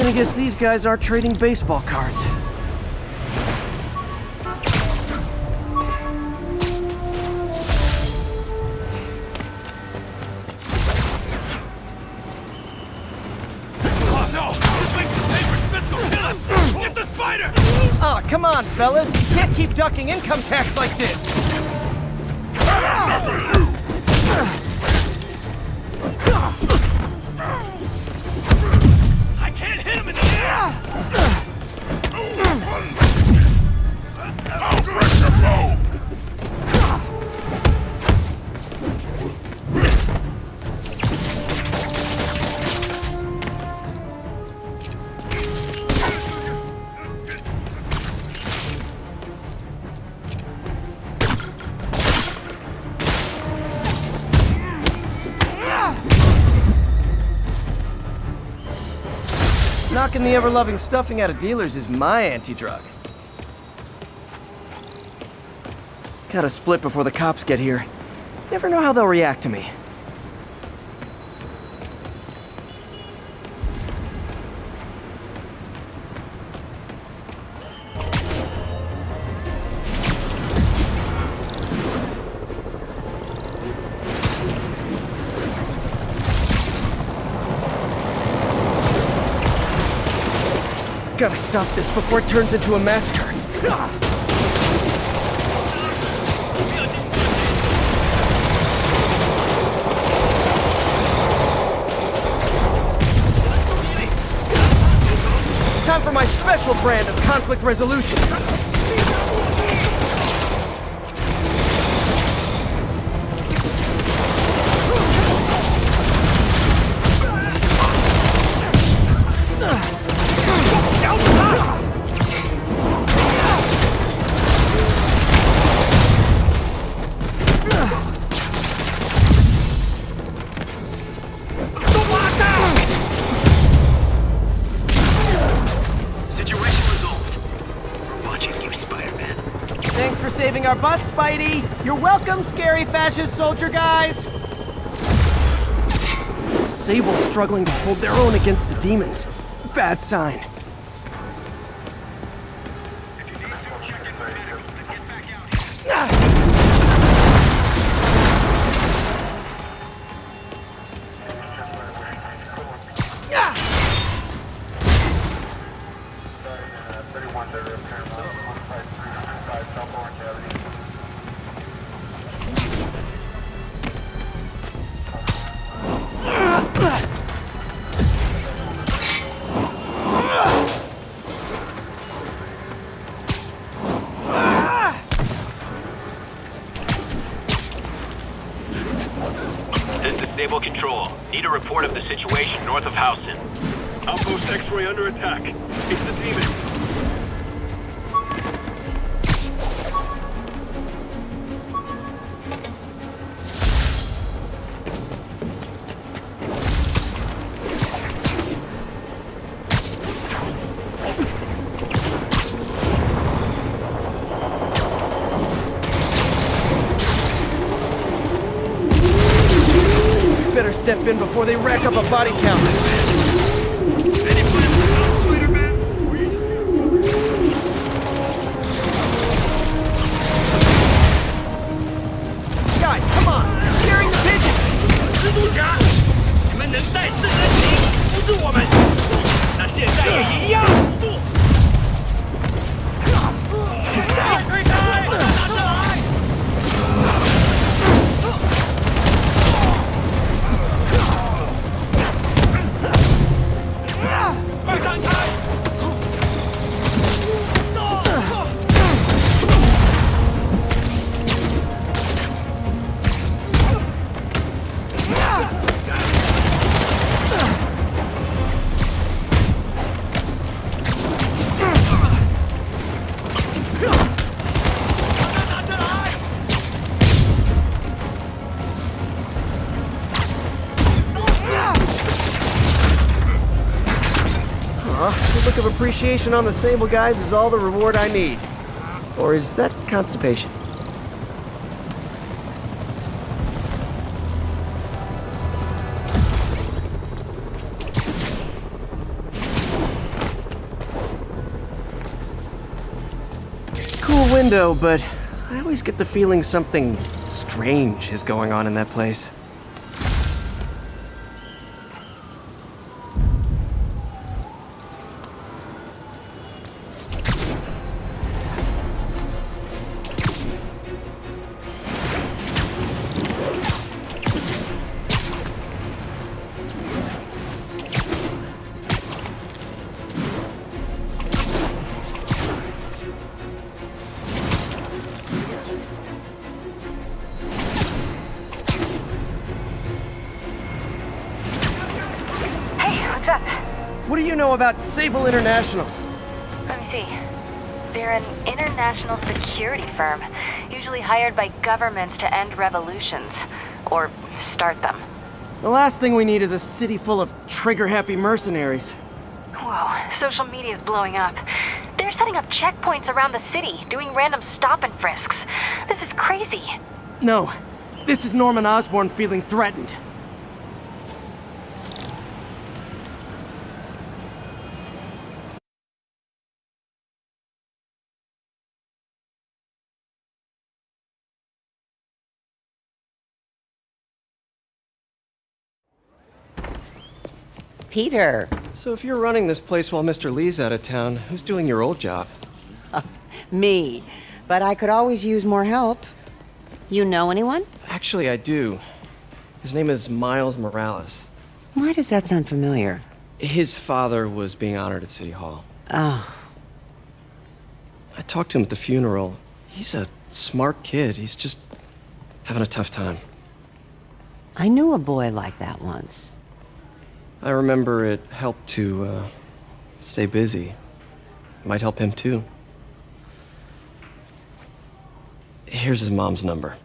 Gonna guess these guys aren't trading baseball cards. Aw, come on, fellas. You can't keep ducking income tax like this. I can't hit him in the air! Knocking the ever-loving stuffing out of dealers is my anti-drug. Gotta split before the cops get here. Never know how they'll react to me. Gotta stop this before it turns into a massacre. Time for my special brand of conflict resolution. Thanks for saving our butts, Spidey! You're welcome, scary fascist soldier guys! Sable's struggling to hold their own against the demons. Bad sign. This is Stable Control. Need a report of the situation north of Houston. Outpost X-ray under attack. It's the demons. Better step in before they rack up a body count. Any plans for help, Spider-Man? Guys, come on! Scaring the pigeons! 蜘蛛侠，你们能带圣人形扶住我们，那现在也一样。推开！拿下来！快闪开！The look of appreciation on the Sable guys is all the reward I need. Or is that constipation? cool window, but I always get the feeling something strange is going on in that place. What's up? What do you know about Sable International? Let me see. They're an international security firm, usually hired by governments to end revolutions. Or start them. The last thing we need is a city full of trigger-happy mercenaries. Whoa, social media's blowing up. They're setting up checkpoints around the city, doing random stop and frisks. This is crazy. No, this is Norman Osborn feeling threatened. Peter. So if you're running this place while Mr. Lee's out of town, who's doing your old job? Me. But I could always use more help. You know anyone? Actually, I do. His name is Miles Morales. Why does that sound familiar? His father was being honored at City Hall. Oh. I talked to him at the funeral. He's a smart kid. He's just having a tough time. I knew a boy like that once. I remember it helped to stay busy. Might help him too. Here's his mom's number.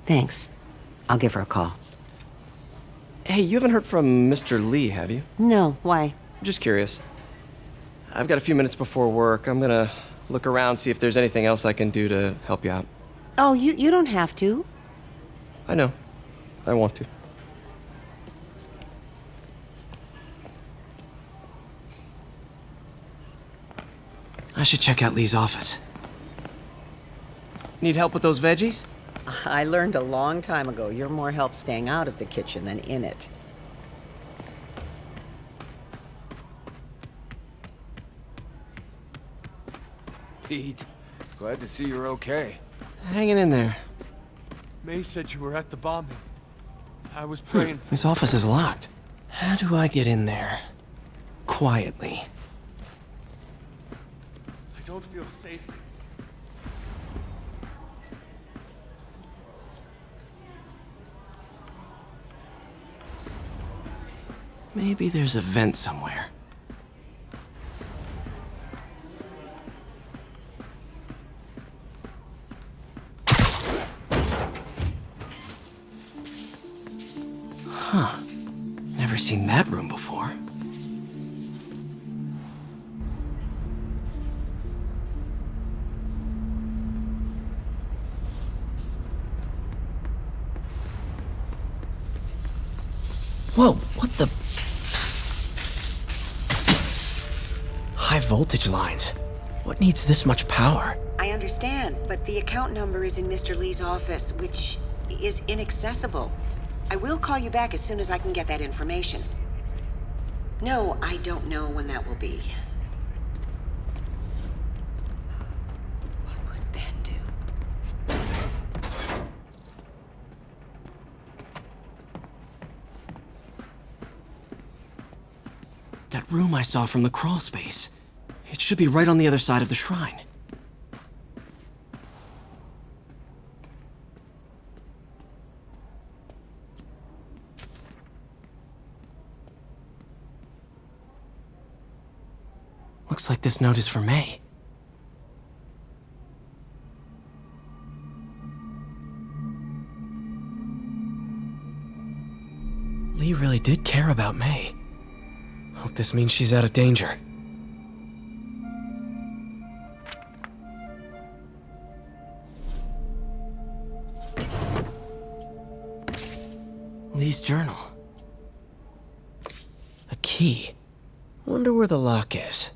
Thanks. I'll give her a call. Hey, you haven't heard from Mr. Lee, have you? No, why? Just curious. I've got a few minutes before work. I'm gonna look around, see if there's anything else I can do to help you out. Oh, you don't have to. I know. I want to. I should check out Lee's office. Need help with those veggies? I learned a long time ago you're more help staying out of the kitchen than in it. Pete, glad to see you're okay. Hanging in there. May said you were at the bombing. I was praying. This office is locked. How do I get in there? Quietly. I don't feel safe. Maybe there's a vent somewhere. Huh. Never seen that room before. Whoa, what the? High voltage lines. What needs this much power? I understand, but the account number is in Mr. Lee's office, which is inaccessible. I will call you back as soon as I can get that information. No, I don't know when that will be. What would Ben do? That room I saw from the crawl space. It should be right on the other side of the shrine. Looks like this note is for May. Lee really did care about May. Hope this means she's out of danger. Lee's journal. A key. Wonder where the lock is.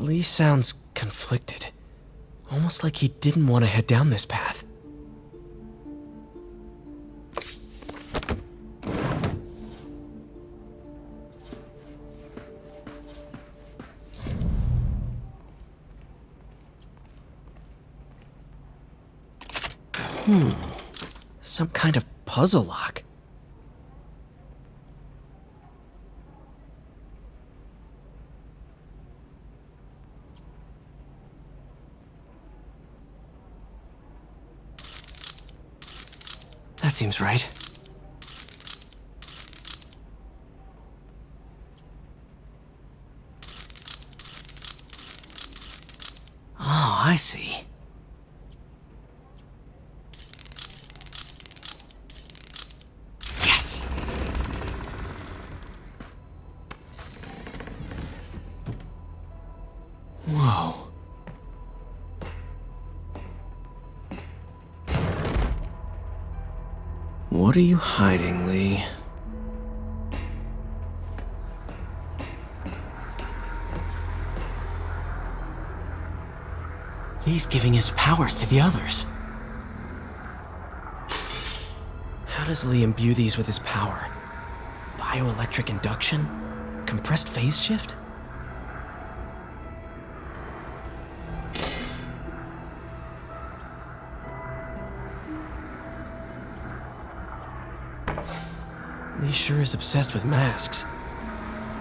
Lee sounds conflicted. Almost like he didn't want to head down this path. Some kind of puzzle lock. That seems right. Oh, I see. Yes! Whoa. What are you hiding, Lee? Lee's giving his powers to the others. How does Lee imbue these with his power? Bioelectric induction? Compressed phase shift? Lee sure is obsessed with masks.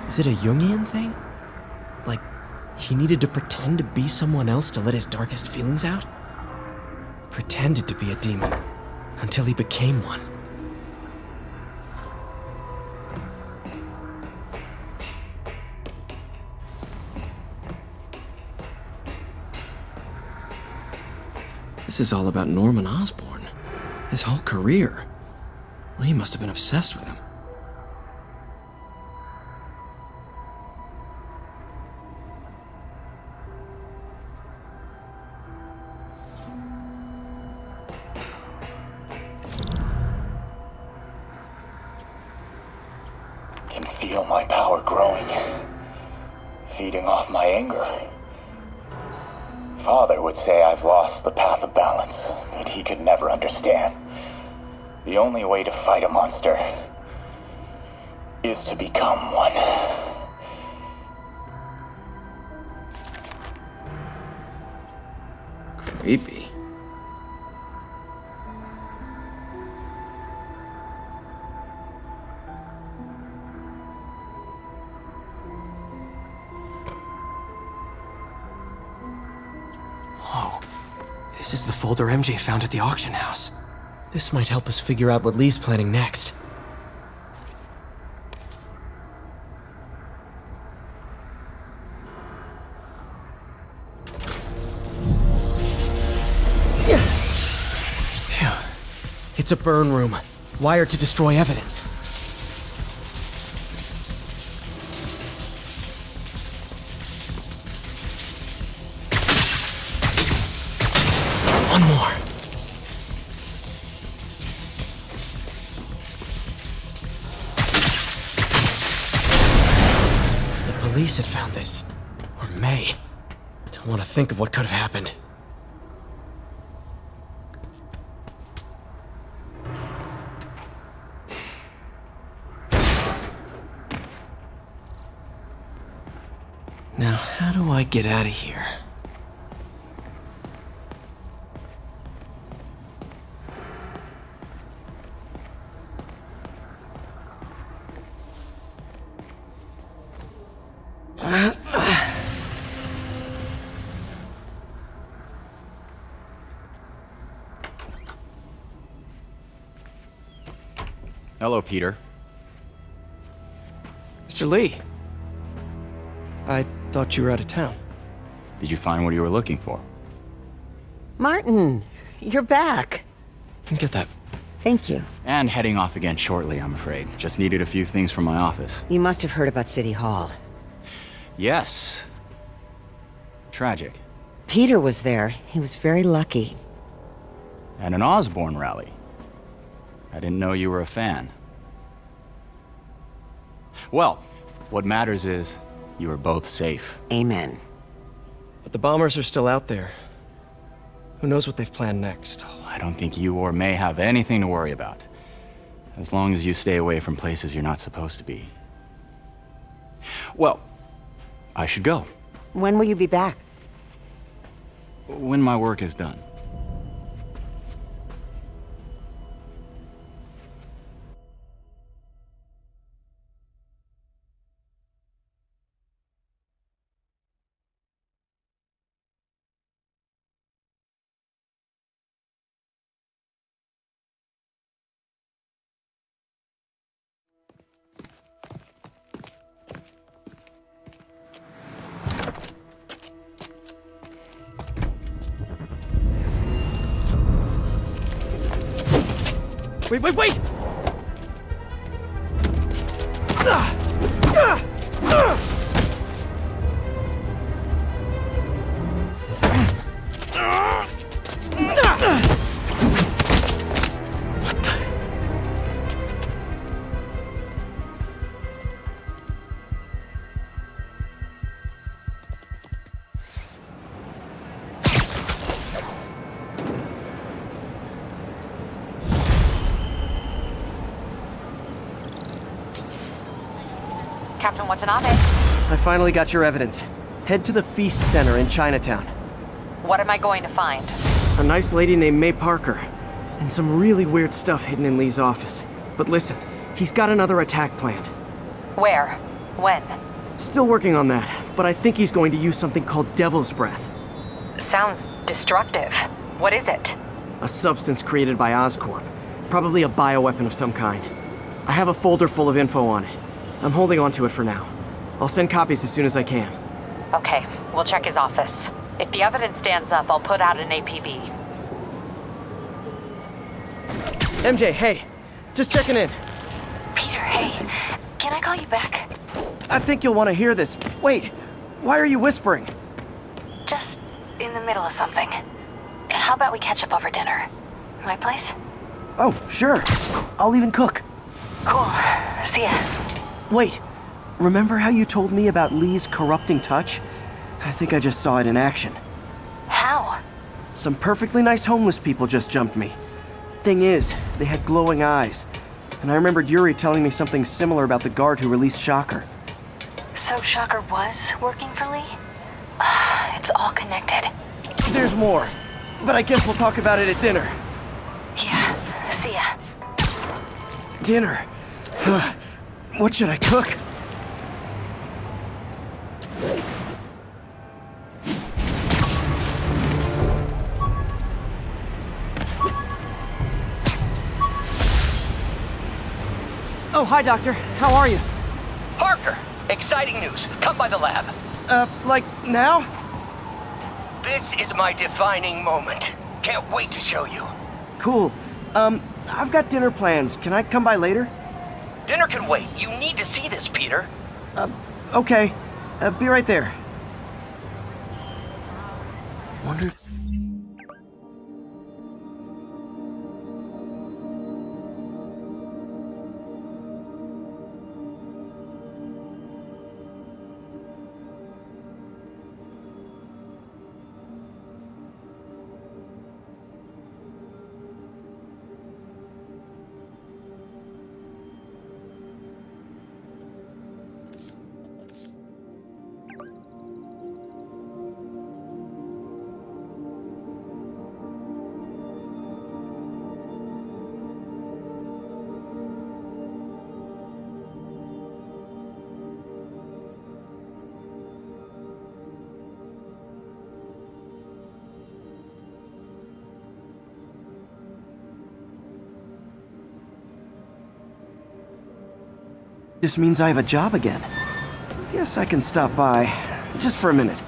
Is it a Jungian thing? Like, he needed to pretend to be someone else to let his darkest feelings out? Pretended to be a demon, until he became one. This is all about Norman Osborn. His whole career. Lee must have been obsessed with him. Can feel my power growing, feeding off my anger. Father would say I've lost the path of balance, but he could never understand. The only way to fight a monster is to become one. Creepy. Whoa. This is the folder MJ found at the auction house. This might help us figure out what Lee's planning next. Phew. It's a burn room, wired to destroy evidence. One more. The police had found this. Or may. Don't want to think of what could have happened. Now, how do I get out of here? Hello, Peter. Mr. Lee. I thought you were out of town. Did you find what you were looking for? Martin, you're back. Get that. Thank you. And heading off again shortly, I'm afraid. Just needed a few things from my office. You must have heard about City Hall. Yes. Tragic. Peter was there. He was very lucky. And an Osborn rally. I didn't know you were a fan. Well, what matters is you are both safe. Amen. But the bombers are still out there. Who knows what they've planned next? I don't think you or May have anything to worry about. As long as you stay away from places you're not supposed to be. Well, I should go. When will you be back? When my work is done. Wait! Captain Watanabe, I finally got your evidence. Head to the Feast Center in Chinatown. what am I going to find? A nice lady named May Parker. And some really weird stuff hidden in Lee's office. But listen, he's got another attack planned. Where? When? Still working on that, but I think he's going to use something called Devil's Breath. Sounds destructive. What is it? A substance created by Oscorp. Probably a bioweapon of some kind. I have a folder full of info on it. I'm holding on to it for now. I'll send copies as soon as I can. Okay, we'll check his office. If the evidence stands up, I'll put out an APB. MJ, hey. Just checking in. Peter, hey. Can I call you back? I think you'll want to hear this. Wait, why are you whispering? Just in the middle of something. How about we catch up over dinner? My place? Oh, sure. I'll even cook. Cool. See ya. Wait, remember how you told me about Lee's corrupting touch? I think I just saw it in action. How? Some perfectly nice homeless people just jumped me. Thing is, they had glowing eyes. And I remembered Yuri telling me something similar about the guard who released Shocker. So Shocker was working for Lee? It's all connected. There's more, but I guess we'll talk about it at dinner. Yeah, see ya. Dinner? What should I cook? Oh, hi, Doctor. How are you? Parker, exciting news. Come by the lab. Like now? This is my defining moment. Can't wait to show you. Cool. I've got dinner plans. Can I come by later? Dinner can wait. You need to see this, Peter. Okay. Be right there. Wonder if... This means I have a job again. Guess I can stop by, just for a minute.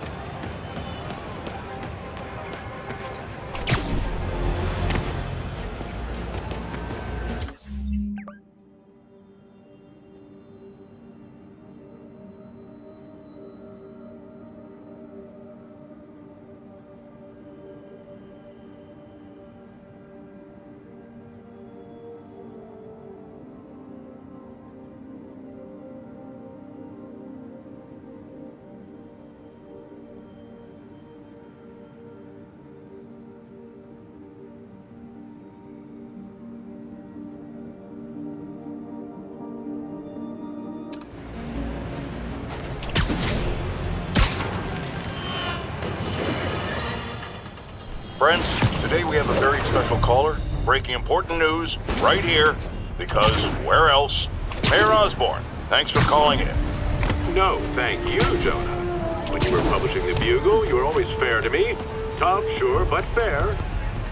Friends, today we have a very special caller, breaking important news right here, because where else? Mayor Osborn, thanks for calling in. No, thank you, Jonah. When you were publishing the Bugle, you were always fair to me. Tough, sure, but fair.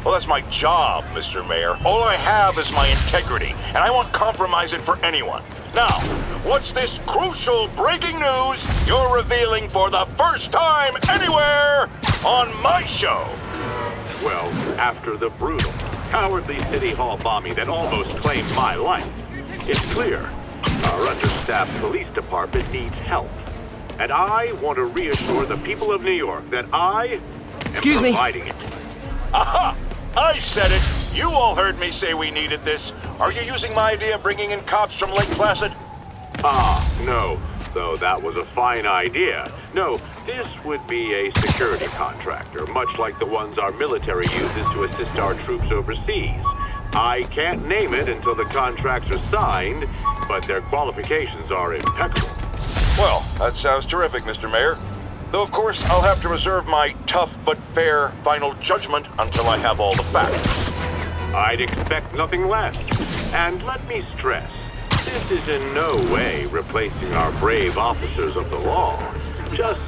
Well, that's my job, Mr. Mayor. All I have is my integrity, and I won't compromise it for anyone. Now, what's this crucial breaking news you're revealing for the first time anywhere on my show? Well, after the brutal, cowardly City Hall bombing that almost claimed my life, it's clear our understaffed police department needs help. And I want to reassure the people of New York that I am providing it. Aha! I said it! You all heard me say we needed this. Are you using my idea of bringing in cops from Lake Placid? No. Though that was a fine idea. No, this would be a security contractor, much like the ones our military uses to assist our troops overseas. I can't name it until the contracts are signed, but their qualifications are impeccable. Well, that sounds terrific, Mr. Mayor. Though, of course, I'll have to reserve my tough but fair final judgment until I have all the facts. I'd expect nothing less. And let me stress, this is in no way replacing our brave officers of the law, just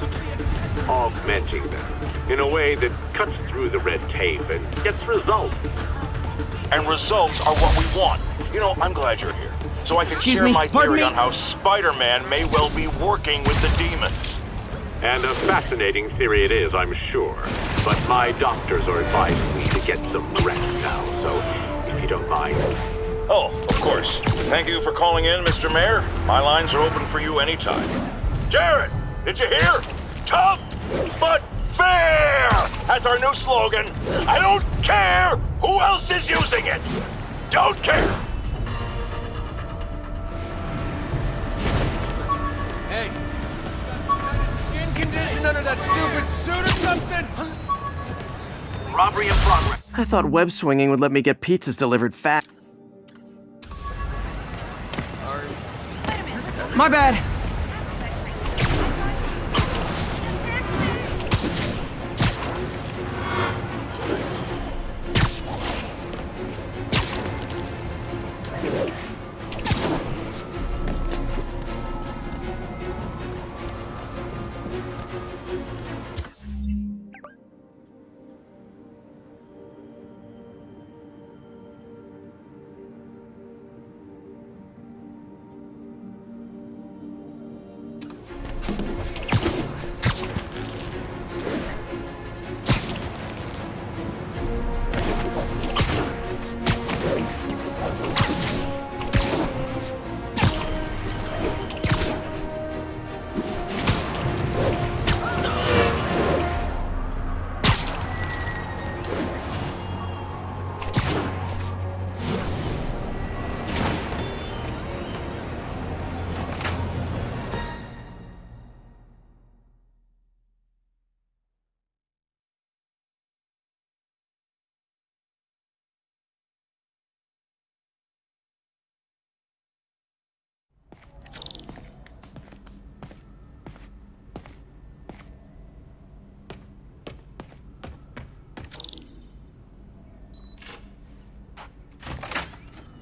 augmenting them in a way that cuts through the red tape and gets results. And results are what we want. You know, I'm glad you're here, so I can share my theory on how Spider-Man may well be working with the demons. And a fascinating theory it is, I'm sure. But my doctors are advising me to get some rest now, so if you don't mind. Oh, of course. Thank you for calling in, Mr. Mayor. My lines are open for you anytime. Jared, did you hear? Tough but fair! That's our new slogan. I don't care who else is using it. Don't care. Hey, skin condition under that stupid suit or something? Robbery in progress. I thought web swinging would let me get pizzas delivered fast. My bad.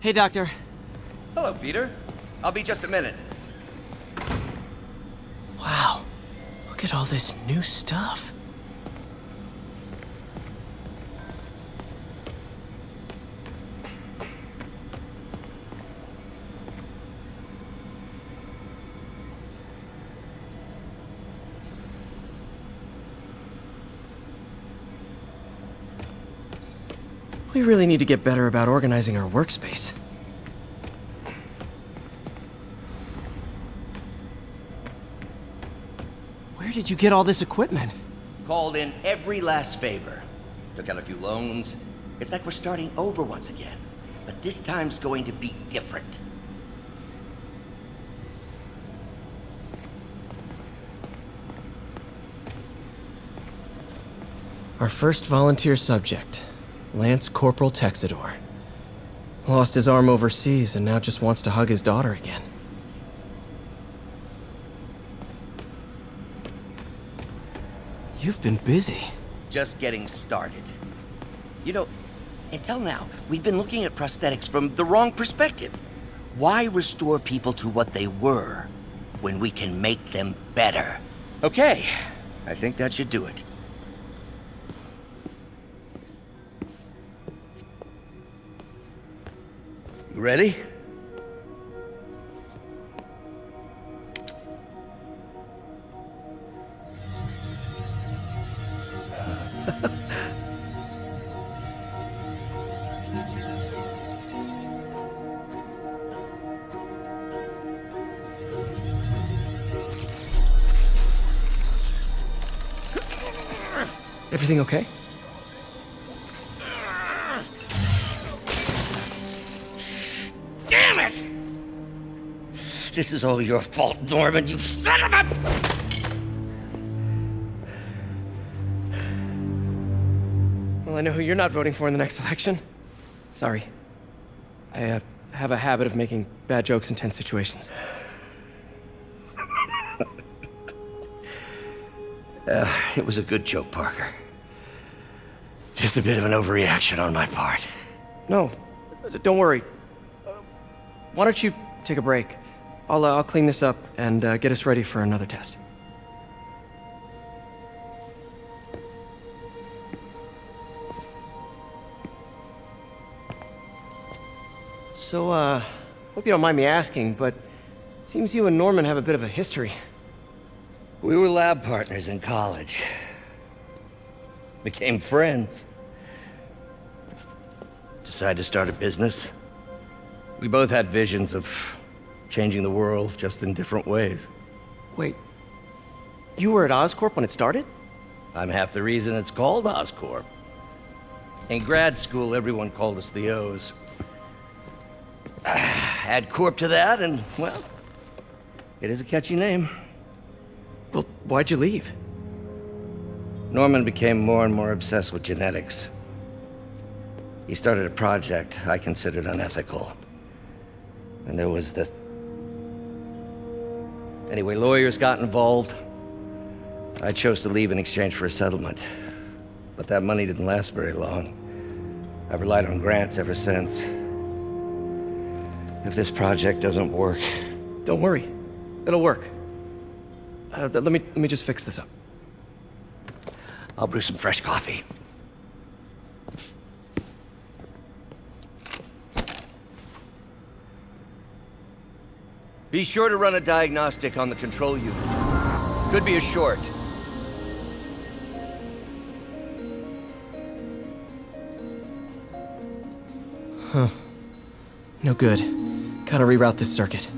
Hey, Doctor. Hello, Peter. I'll be just a minute. Wow. Look at all this new stuff. We really need to get better about organizing our workspace. Where did you get all this equipment? Called in every last favor. Took out a few loans. It's like we're starting over once again. But this time's going to be different. Our first volunteer subject, Lance Corporal Texidor. Lost his arm overseas and now just wants to hug his daughter again. You've been busy. Just getting started. You know, until now, we've been looking at prosthetics from the wrong perspective. Why restore people to what they were when we can make them better? Okay, I think that should do it. You ready? Everything okay? Damn it! This is all your fault, Norman, you son of a... Well, I know who you're not voting for in the next election. Sorry. I have a habit of making bad jokes in tense situations. It was a good joke, Parker. Just a bit of an overreaction on my part. No, don't worry. Why don't you take a break? I'll clean this up and get us ready for another test. So, hope you don't mind me asking, but it seems you and Norman have a bit of a history. We were lab partners in college. Became friends. Decided to start a business. We both had visions of changing the world, just in different ways. Wait, you were at Oscorp when it started? I'm half the reason it's called Oscorp. In grad school, everyone called us the O's. Add Corp to that, and, well, it is a catchy name. Well, why'd you leave? Norman became more and more obsessed with genetics. He started a project I considered unethical. And there was this... Anyway, lawyers got involved. I chose to leave in exchange for a settlement. But that money didn't last very long. I've relied on grants ever since. If this project doesn't work... Don't worry. It'll work. Let me just fix this up. I'll brew some fresh coffee. Be sure to run a diagnostic on the control unit. Could be a short. Huh. No good. Gotta reroute this circuit.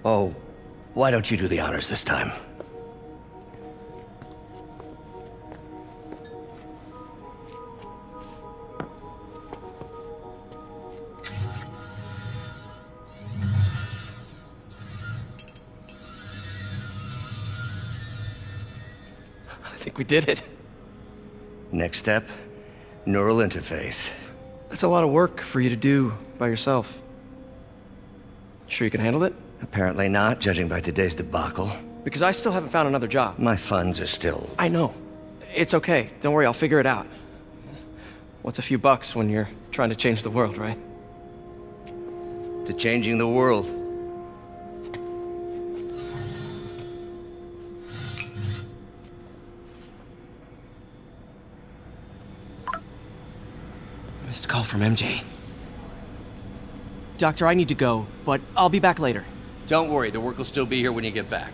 Oh, why don't you do the honors this time? I think we did it. Next step, neural interface. That's a lot of work for you to do by yourself. Sure you can handle it? Apparently not, judging by today's debacle. Because I still haven't found another job. My funds are still... I know. It's okay. Don't worry, I'll figure it out. What's a few bucks when you're trying to change the world, right? to changing the world. Missed call from MJ. Doctor, I need to go, but I'll be back later. Don't worry, the work will still be here when you get back.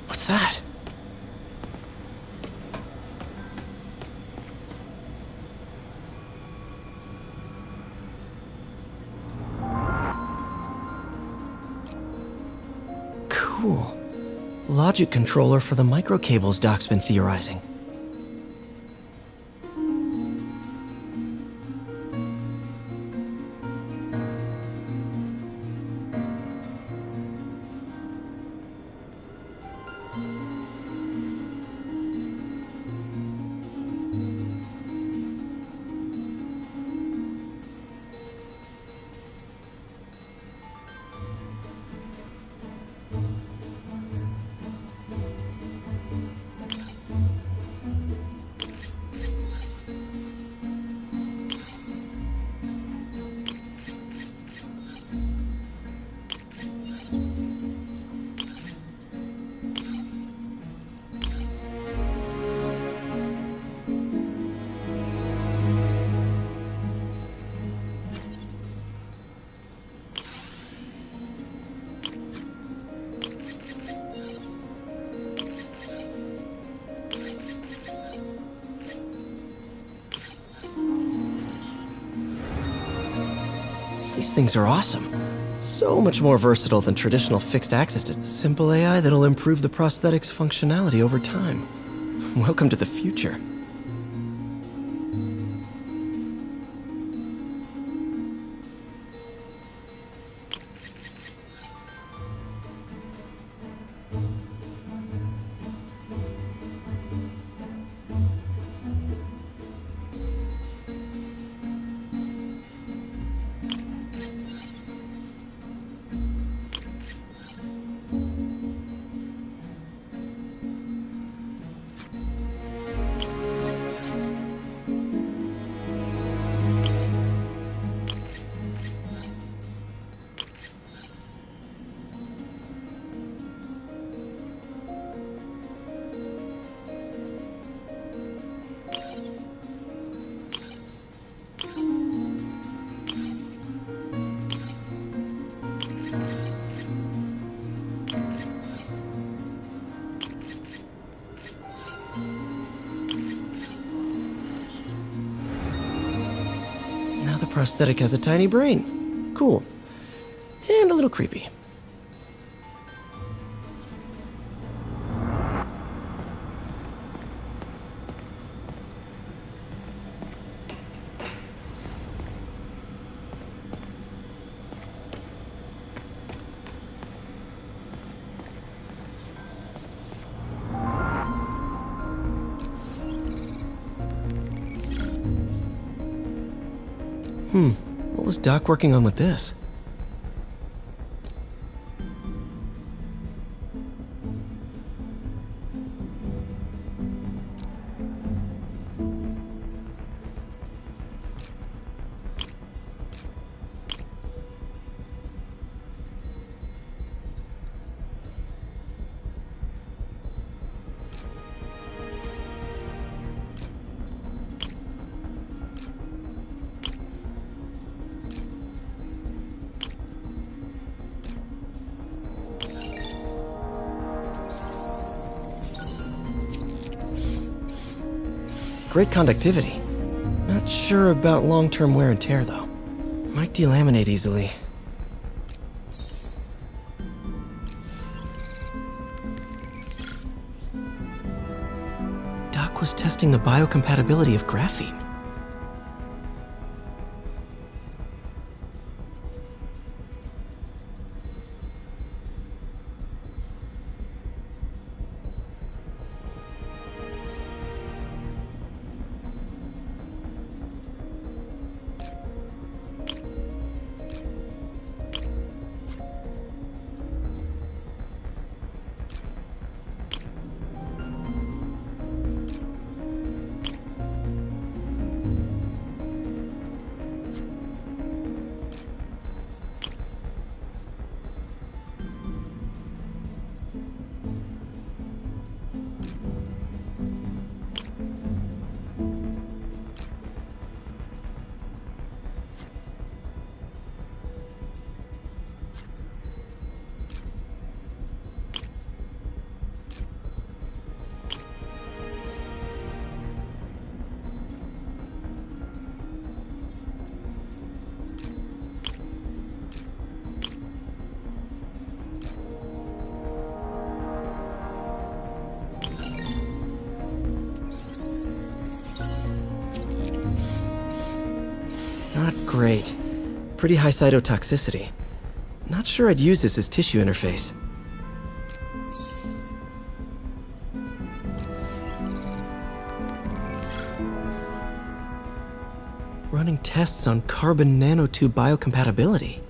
What's that? Cool. Logic controller for the microcables Doc's been theorizing. These things are awesome. So much more versatile than traditional fixed access to simple AI that'll improve the prosthetic's functionality over time. Welcome to the future. Now the prosthetic has a tiny brain. Cool. And a little creepy. What was Doc working on with this? Great conductivity. Not sure about long-term wear and tear, though. Might delaminate easily. Doc was testing the biocompatibility of graphene. not great. Pretty high cytotoxicity. Not sure I'd use this as tissue interface. Running tests on carbon nanotube biocompatibility.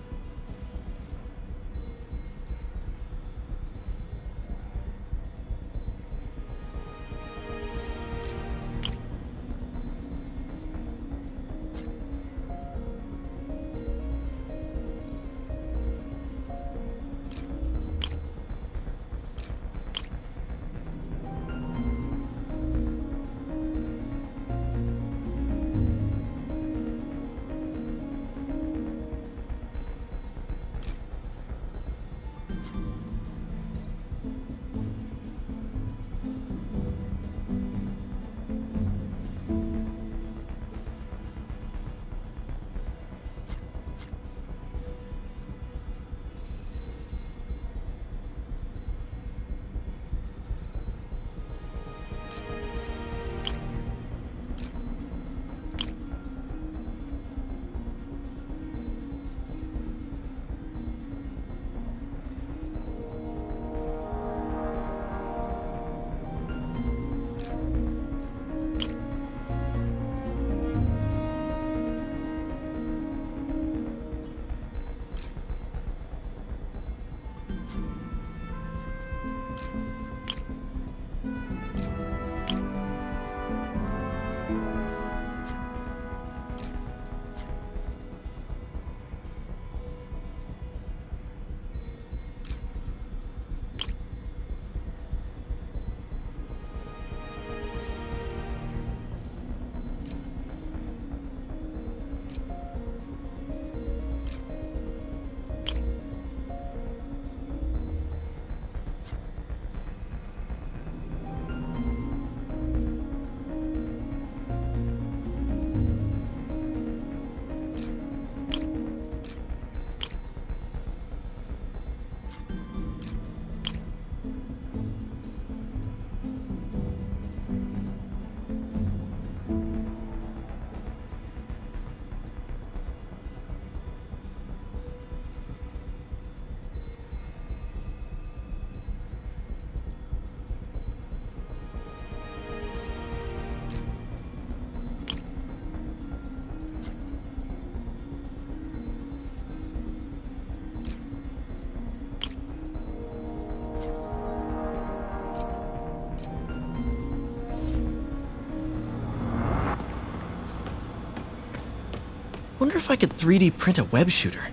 Wonder if I could 3D print a web shooter.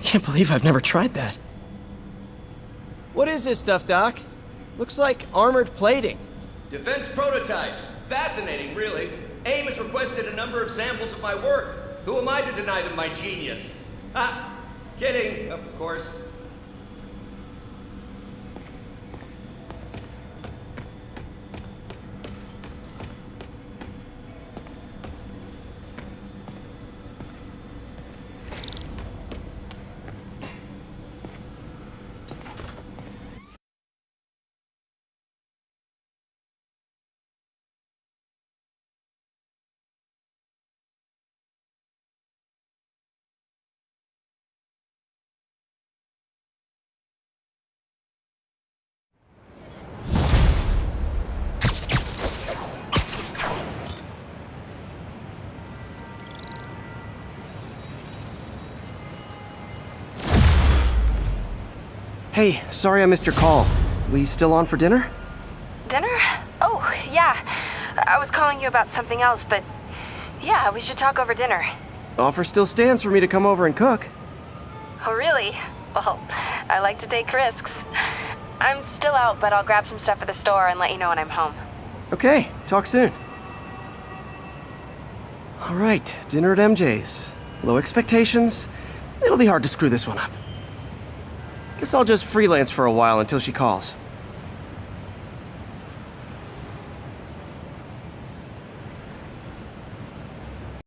Can't believe I've never tried that. What is this stuff, Doc? Looks like armored plating. Defense prototypes. Fascinating, really. AIM has requested a number of samples of my work. Who am I to deny them my genius? Ha! Kidding, of course. Hey, sorry I missed your call. We still on for dinner? Dinner? Oh, yeah. I was calling you about something else, but yeah, we should talk over dinner. Offer still stands for me to come over and cook. Oh, really? Well, I like to take risks. I'm still out, but I'll grab some stuff at the store and let you know when I'm home. Okay, talk soon. All right, dinner at MJ's. Low expectations. It'll be hard to screw this one up. Guess I'll just freelance for a while until she calls.